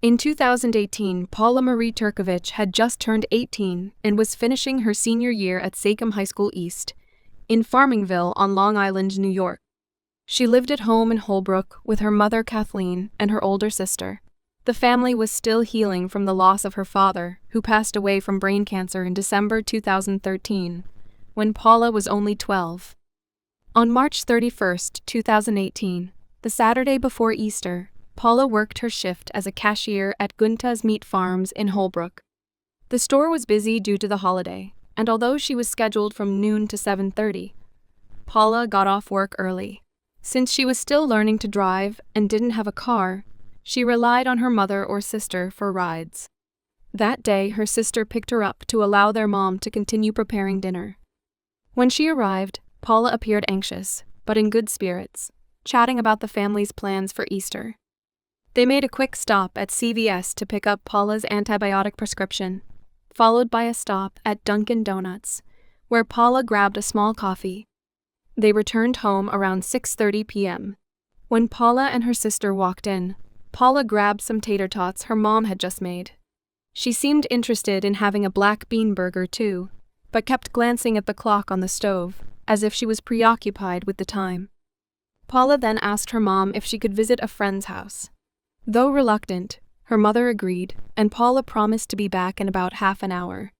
In 2018, Paula Marie Turkovich had just turned 18 and was finishing her senior year at Sachem High School East, in Farmingville on Long Island, New York. She lived at home in Holbrook with her mother Kathleen and her older sister. The family was still healing from the loss of her father, who passed away from brain cancer in December 2013, when Paula was only 12. On March 31, 2018, the Saturday before Easter, Paula worked her shift as a cashier at Gunta's Meat Farms in Holbrook. The store was busy due to the holiday, and although she was scheduled from noon to 7:30, Paula got off work early. Since she was still learning to drive and didn't have a car, she relied on her mother or sister for rides. That day, her sister picked her up to allow their mom to continue preparing dinner. When she arrived, Paula appeared anxious, but in good spirits, chatting about the family's plans for Easter. They made a quick stop at CVS to pick up Paula's antibiotic prescription, followed by a stop at Dunkin' Donuts, where Paula grabbed a small coffee. They returned home around 6:30 p.m. When Paula and her sister walked in, Paula grabbed some tater tots her mom had just made. She seemed interested in having a black bean burger too, but kept glancing at the clock on the stove, as if she was preoccupied with the time. Paula then asked her mom if she could visit a friend's house. Though reluctant, her mother agreed, and Paula promised to be back in about half an hour.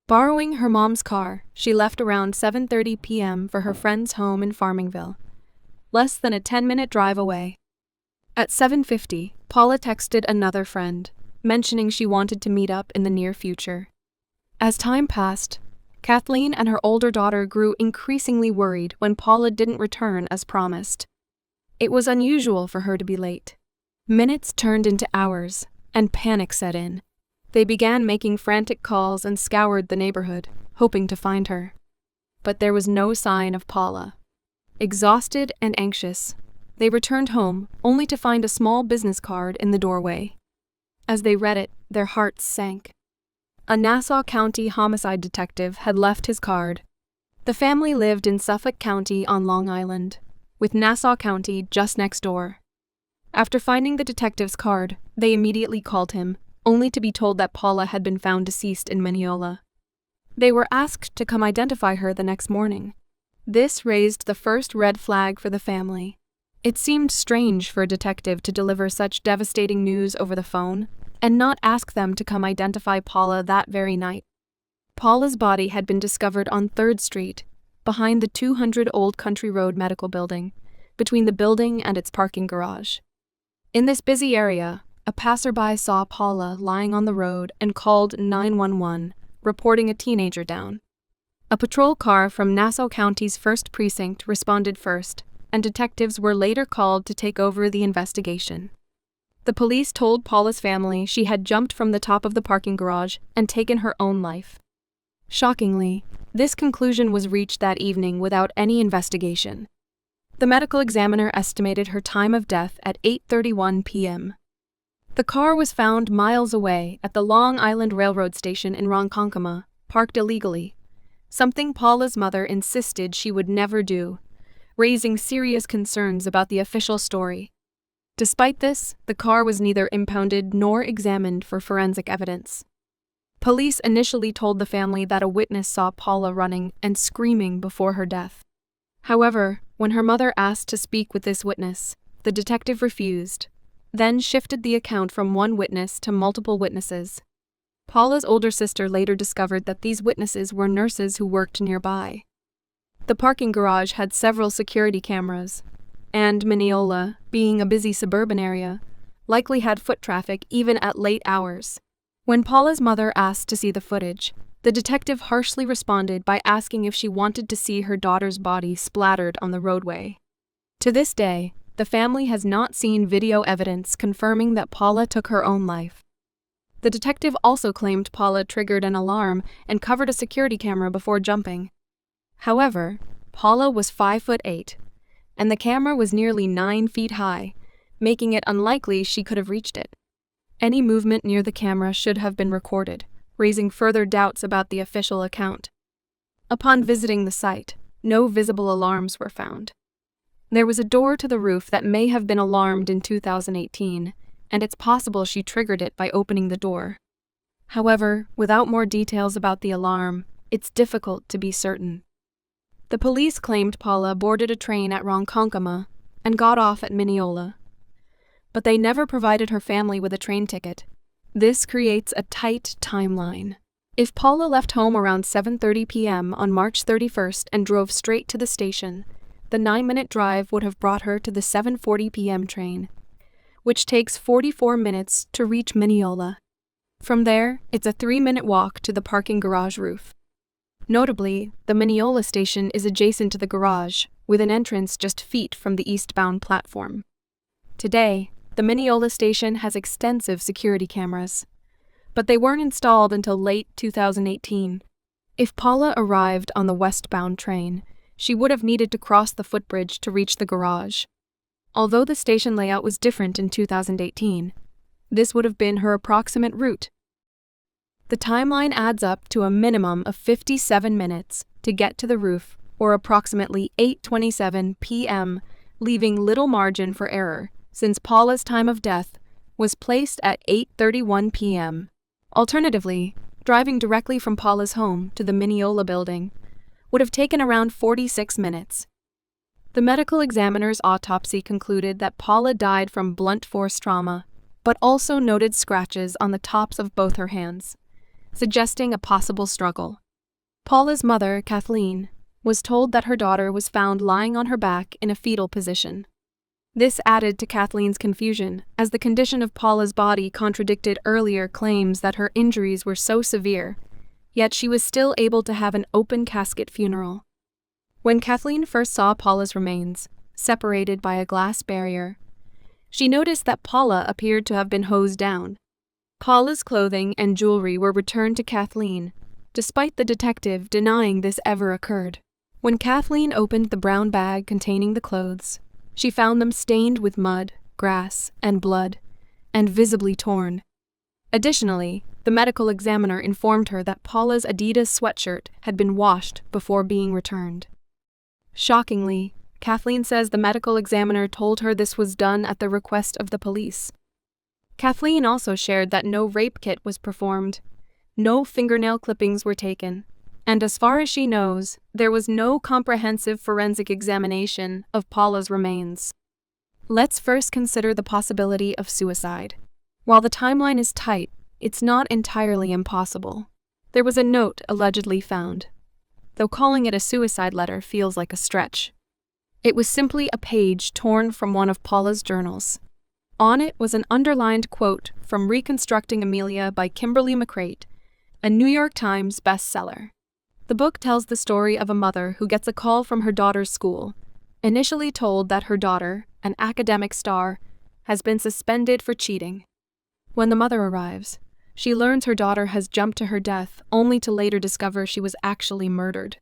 Borrowing her mom's car, she left around 7:30 p.m. for her friend's home in Farmingville, less than a 10-minute drive away. At 7:50, Paula texted another friend, mentioning she wanted to meet up in the near future. As time passed, Kathleen and her older daughter grew increasingly worried when Paula didn't return as promised. It was unusual for her to be late. Minutes turned into hours, and panic set in. They began making frantic calls and scoured the neighborhood, hoping to find her. But there was no sign of Paula. Exhausted and anxious, they returned home only to find a small business card in the doorway. As they read it, their hearts sank. A Nassau County homicide detective had left his card. The family lived in Suffolk County on Long Island, with Nassau County just next door. After finding the detective's card, they immediately called him, only to be told that Paula had been found deceased in Mineola. They were asked to come identify her the next morning. This raised the first red flag for the family. It seemed strange for a detective to deliver such devastating news over the phone and not ask them to come identify Paula that very night. Paula's body had been discovered on 3rd Street, behind the 200 Old Country Road Medical Building, between the building and its parking garage. In this busy area, a passerby saw Paula lying on the road and called 911, reporting a teenager down. A patrol car from Nassau County's 1st Precinct responded first, and detectives were later called to take over the investigation. The police told Paula's family she had jumped from the top of the parking garage and taken her own life. Shockingly, this conclusion was reached that evening without any investigation. The medical examiner estimated her time of death at 8:31 p.m. The car was found miles away at the Long Island Railroad Station in Ronkonkoma, parked illegally, something Paula's mother insisted she would never do, raising serious concerns about the official story. Despite this, the car was neither impounded nor examined for forensic evidence. Police initially told the family that a witness saw Paula running and screaming before her death. However, when her mother asked to speak with this witness, the detective refused, then shifted the account from one witness to multiple witnesses. Paula's older sister later discovered that these witnesses were nurses who worked nearby. The parking garage had several security cameras, and Mineola, being a busy suburban area, likely had foot traffic even at late hours. When Paula's mother asked to see the footage, the detective harshly responded by asking if she wanted to see her daughter's body splattered on the roadway. To this day, the family has not seen video evidence confirming that Paula took her own life. The detective also claimed Paula triggered an alarm and covered a security camera before jumping. However, Paula was 5'8", and the camera was nearly 9 feet high, making it unlikely she could have reached it. Any movement near the camera should have been recorded, raising further doubts about the official account. Upon visiting the site, no visible alarms were found. There was a door to the roof that may have been alarmed in 2018, and it's possible she triggered it by opening the door. However, without more details about the alarm, it's difficult to be certain. The police claimed Paula boarded a train at Ronkonkoma and got off at Mineola. But they never provided her family with a train ticket. This creates a tight timeline. If Paula left home around 7:30 p.m. on March 31st and drove straight to the station, the 9-minute drive would have brought her to the 7:40 p.m. train, which takes 44 minutes to reach Mineola. From there, it's a 3-minute walk to the parking garage roof. Notably, the Mineola station is adjacent to the garage, with an entrance just feet from the eastbound platform. Today, the Mineola station has extensive security cameras, but they weren't installed until late 2018. If Paula arrived on the westbound train, she would have needed to cross the footbridge to reach the garage. Although the station layout was different in 2018, this would have been her approximate route. The timeline adds up to a minimum of 57 minutes to get to the roof, or approximately 8:27 p.m., leaving little margin for error, since Paula's time of death was placed at 8:31 p.m. Alternatively, driving directly from Paula's home to the Mineola building would have taken around 46 minutes. The medical examiner's autopsy concluded that Paula died from blunt force trauma, but also noted scratches on the tops of both her hands, suggesting a possible struggle. Paula's mother, Kathleen, was told that her daughter was found lying on her back in a fetal position. This added to Kathleen's confusion, as the condition of Paula's body contradicted earlier claims that her injuries were so severe, yet she was still able to have an open casket funeral. When Kathleen first saw Paula's remains, separated by a glass barrier, she noticed that Paula appeared to have been hosed down. Paula's clothing and jewelry were returned to Kathleen, despite the detective denying this ever occurred. When Kathleen opened the brown bag containing the clothes, she found them stained with mud, grass, and blood, and visibly torn. Additionally, the medical examiner informed her that Paula's Adidas sweatshirt had been washed before being returned. Shockingly, Kathleen says the medical examiner told her this was done at the request of the police. Kathleen also shared that no rape kit was performed, no fingernail clippings were taken, and as far as she knows, there was no comprehensive forensic examination of Paula's remains. Let's first consider the possibility of suicide. While the timeline is tight, it's not entirely impossible. There was a note allegedly found, though calling it a suicide letter feels like a stretch. It was simply a page torn from one of Paula's journals. On it was an underlined quote from Reconstructing Amelia by Kimberly McCreight, a New York Times bestseller. The book tells the story of a mother who gets a call from her daughter's school, initially told that her daughter, an academic star, has been suspended for cheating. When the mother arrives, she learns her daughter has jumped to her death, only to later discover she was actually murdered.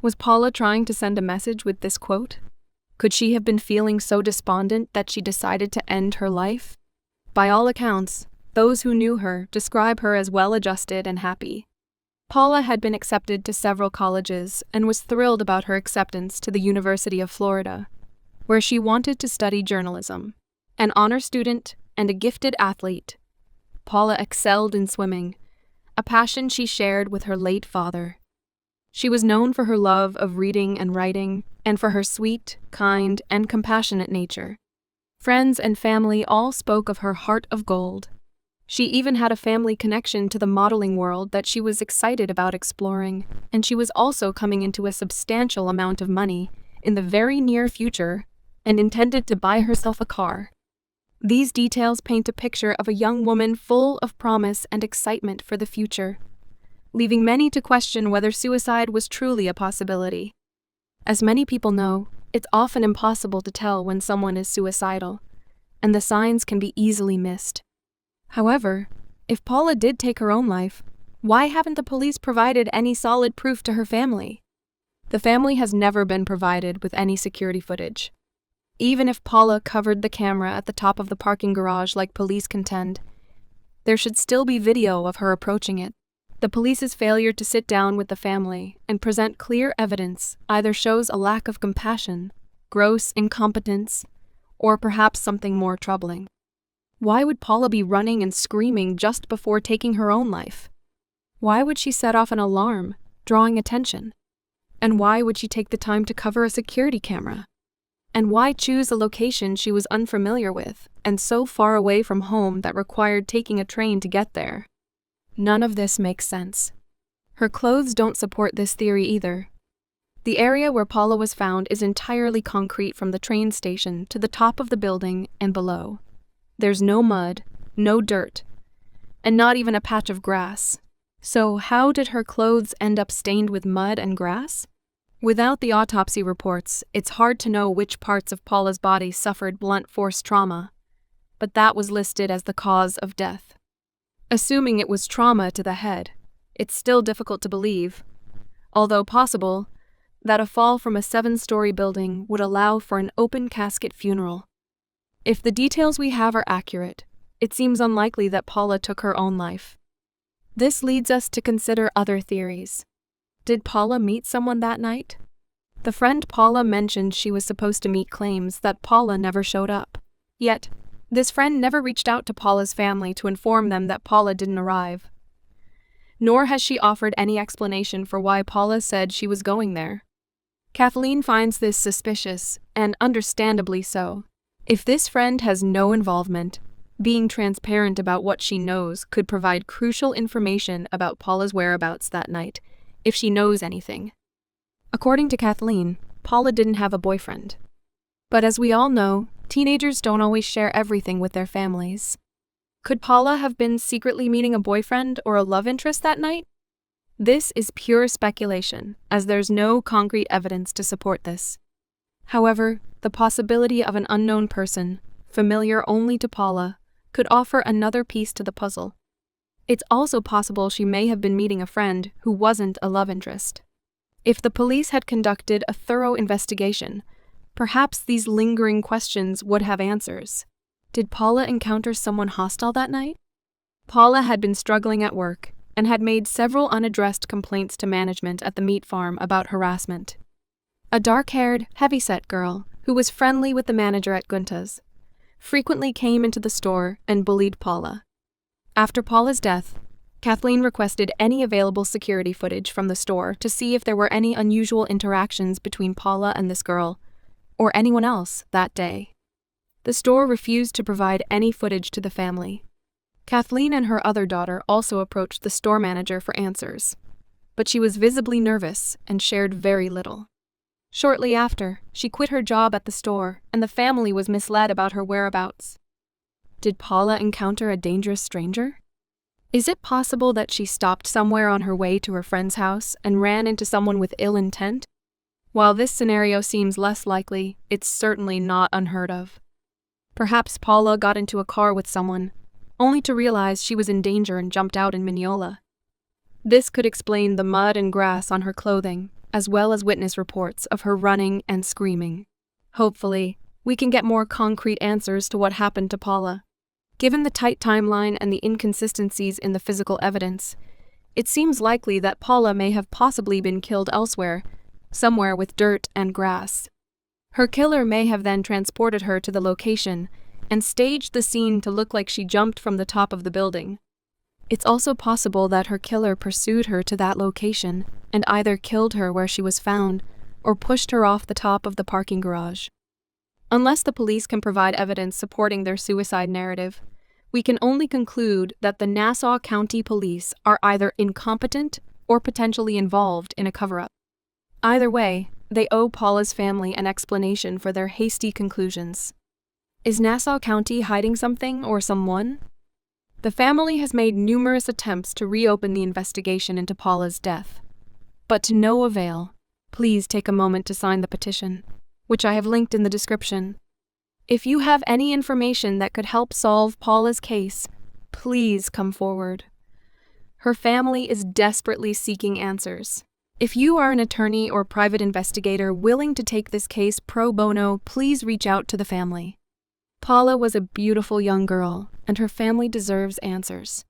Was Paula trying to send a message with this quote? Could she have been feeling so despondent that she decided to end her life? By all accounts, those who knew her describe her as well-adjusted and happy. Paula had been accepted to several colleges and was thrilled about her acceptance to the University of Florida, where she wanted to study journalism. An honor student and a gifted athlete, Paula excelled in swimming, a passion she shared with her late father. She was known for her love of reading and writing, and for her sweet, kind, and compassionate nature. Friends and family all spoke of her heart of gold. She even had a family connection to the modeling world that she was excited about exploring, and she was also coming into a substantial amount of money in the very near future and intended to buy herself a car. These details paint a picture of a young woman full of promise and excitement for the future, leaving many to question whether suicide was truly a possibility. As many people know, it's often impossible to tell when someone is suicidal, and the signs can be easily missed. However, if Paula did take her own life, why haven't the police provided any solid proof to her family? The family has never been provided with any security footage. Even if Paula covered the camera at the top of the parking garage like police contend, there should still be video of her approaching it. The police's failure to sit down with the family and present clear evidence either shows a lack of compassion, gross incompetence, or perhaps something more troubling. Why would Paula be running and screaming just before taking her own life? Why would she set off an alarm, drawing attention? And why would she take the time to cover a security camera? And why choose a location she was unfamiliar with and so far away from home that required taking a train to get there? None of this makes sense. Her clothes don't support this theory either. The area where Paula was found is entirely concrete from the train station to the top of the building and below. There's no mud, no dirt, and not even a patch of grass. So how did her clothes end up stained with mud and grass? Without the autopsy reports, it's hard to know which parts of Paula's body suffered blunt force trauma, but that was listed as the cause of death. Assuming it was trauma to the head, it's still difficult to believe, although possible, that a fall from a 7-story building would allow for an open casket funeral. If the details we have are accurate, it seems unlikely that Paula took her own life. This leads us to consider other theories. Did Paula meet someone that night? The friend Paula mentioned she was supposed to meet claims that Paula never showed up. Yet, this friend never reached out to Paula's family to inform them that Paula didn't arrive. Nor has she offered any explanation for why Paula said she was going there. Kathleen finds this suspicious, and understandably so. If this friend has no involvement, being transparent about what she knows could provide crucial information about Paula's whereabouts that night, if she knows anything. According to Kathleen, Paula didn't have a boyfriend. But as we all know, teenagers don't always share everything with their families. Could Paula have been secretly meeting a boyfriend or a love interest that night? This is pure speculation, as there's no concrete evidence to support this. However, the possibility of an unknown person, familiar only to Paula, could offer another piece to the puzzle. It's also possible she may have been meeting a friend who wasn't a love interest. If the police had conducted a thorough investigation, perhaps these lingering questions would have answers. Did Paula encounter someone hostile that night? Paula had been struggling at work and had made several unaddressed complaints to management at the meat farm about harassment. A dark-haired, heavy-set girl, who was friendly with the manager at Gunta's, frequently came into the store and bullied Paula. After Paula's death, Kathleen requested any available security footage from the store to see if there were any unusual interactions between Paula and this girl, or anyone else, that day. The store refused to provide any footage to the family. Kathleen and her other daughter also approached the store manager for answers, but she was visibly nervous and shared very little. Shortly after, she quit her job at the store, and the family was misled about her whereabouts. Did Paula encounter a dangerous stranger? Is it possible that she stopped somewhere on her way to her friend's house and ran into someone with ill intent? While this scenario seems less likely, it's certainly not unheard of. Perhaps Paula got into a car with someone, only to realize she was in danger and jumped out in Mineola. This could explain the mud and grass on her clothing, as well as witness reports of her running and screaming. Hopefully, we can get more concrete answers to what happened to Paula. Given the tight timeline and the inconsistencies in the physical evidence, it seems likely that Paula may have possibly been killed elsewhere, somewhere with dirt and grass. Her killer may have then transported her to the location and staged the scene to look like she jumped from the top of the building. It's also possible that her killer pursued her to that location and either killed her where she was found or pushed her off the top of the parking garage. Unless the police can provide evidence supporting their suicide narrative, we can only conclude that the Nassau County Police are either incompetent or potentially involved in a cover-up. Either way, they owe Paula's family an explanation for their hasty conclusions. Is Nassau County hiding something or someone? The family has made numerous attempts to reopen the investigation into Paula's death, but to no avail. Please take a moment to sign the petition, which I have linked in the description. If you have any information that could help solve Paula's case, please come forward. Her family is desperately seeking answers. If you are an attorney or private investigator willing to take this case pro bono, please reach out to the family. Paula was a beautiful young girl, and her family deserves answers.